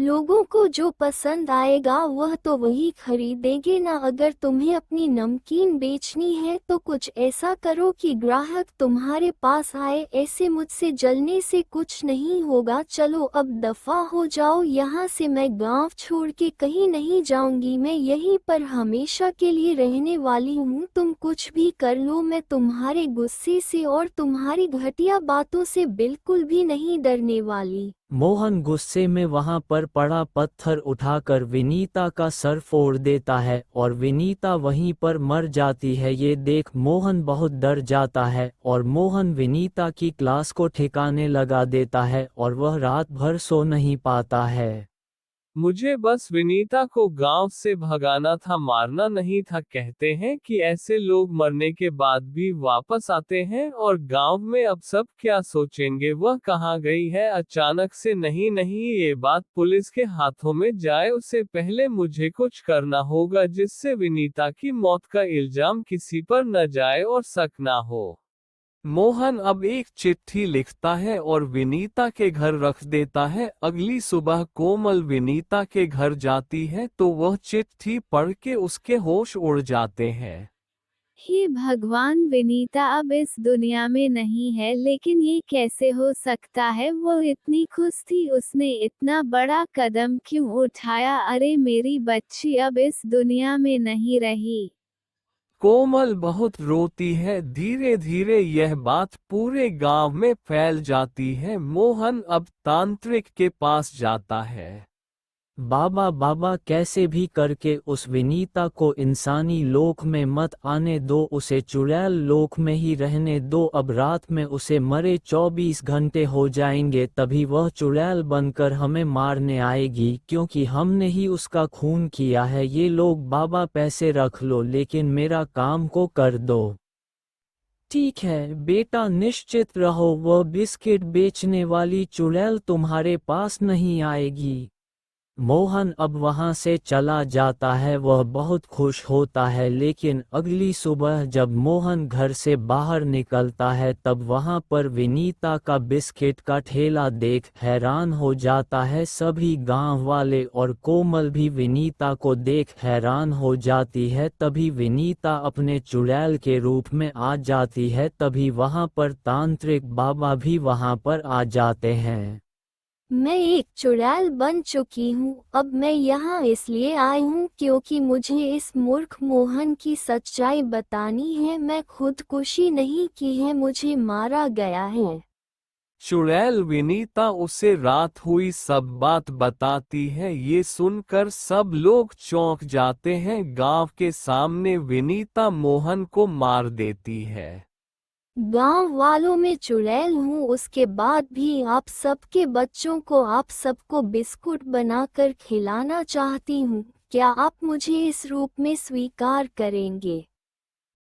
लोगों को जो पसंद आएगा वह तो वही खरीदेंगे ना। अगर तुम्हें अपनी नमकीन बेचनी है तो कुछ ऐसा करो कि ग्राहक तुम्हारे पास आए। ऐसे मुझसे जलने से कुछ नहीं होगा। चलो अब दफा हो जाओ यहाँ से। मैं गांव छोड़ के कहीं नहीं जाऊंगी। मैं यहीं पर हमेशा के लिए रहने वाली हूँ। तुम कुछ भी कर लो, मैं तुम्हारे गुस्से से और तुम्हारी घटिया बातों से बिल्कुल भी नहीं डरने वाली। मोहन गुस्से में वहां पर पड़ा पत्थर उठाकर विनीता का सर फोड़ देता है और विनीता वहीं पर मर जाती है। ये देख मोहन बहुत डर जाता है और मोहन विनीता की क्लास को ठिकाने लगा देता है और वह रात भर सो नहीं पाता है। मुझे बस विनीता को गांव से भगाना था, मारना नहीं था। कहते हैं कि ऐसे लोग मरने के बाद भी वापस आते हैं और गांव में अब सब क्या सोचेंगे। वह कहाँ गई है अचानक से? नहीं नहीं, ये बात पुलिस के हाथों में जाए उससे पहले मुझे कुछ करना होगा जिससे विनीता की मौत का इल्जाम किसी पर न जाए और शक ना हो। मोहन अब एक चिट्ठी लिखता है और विनीता के घर रख देता है। अगली सुबह कोमल विनीता के घर जाती है तो वह चिट्ठी पढ़ के उसके होश उड़ जाते हैं। हे भगवान, विनीता अब इस दुनिया में नहीं है। लेकिन ये कैसे हो सकता है? वो इतनी खुश थी, उसने इतना बड़ा कदम क्यों उठाया? अरे मेरी बच्ची अब इस दुनिया में नहीं रही। कोमल बहुत रोती है। धीरे धीरे यह बात पूरे गांव में फैल जाती है। मोहन अब तांत्रिक के पास जाता है। बाबा बाबा कैसे भी करके उस विनीता को इंसानी लोक में मत आने दो, उसे चुड़ैल लोक में ही रहने दो। अब रात में उसे मरे 24 घंटे हो जाएंगे तभी वह चुड़ैल बनकर हमें मारने आएगी, क्योंकि हमने ही उसका खून किया है। ये लोग बाबा पैसे रख लो लेकिन मेरा काम को कर दो। ठीक है बेटा, निश्चित रहो वह बिस्किट बेचने वाली चुड़ैल तुम्हारे पास नहीं आएगी। मोहन अब वहां से चला जाता है। वह बहुत खुश होता है, लेकिन अगली सुबह जब मोहन घर से बाहर निकलता है तब वहां पर विनीता का बिस्किट का ठेला देख हैरान हो जाता है। सभी गांव वाले और कोमल भी विनीता को देख हैरान हो जाती है। तभी विनीता अपने चुड़ैल के रूप में आ जाती है। तभी वहां पर तांत्रिक बाबा भी वहां पर आ जाते हैं। मैं एक चुड़ैल बन चुकी हूँ। अब मैं यहाँ इसलिए आई हूँ क्योंकि मुझे इस मूर्ख मोहन की सच्चाई बतानी है। मैं खुदकुशी नहीं की है, मुझे मारा गया है। चुड़ैल विनीता उसे रात हुई सब बात बताती है। ये सुनकर सब लोग चौंक जाते हैं। गांव के सामने विनीता मोहन को मार देती है। गांव वालों में चुड़ैल हूँ, उसके बाद भी आप सबके बच्चों को, आप सबको बिस्कुट बनाकर खिलाना चाहती हूँ। क्या आप मुझे इस रूप में स्वीकार करेंगे?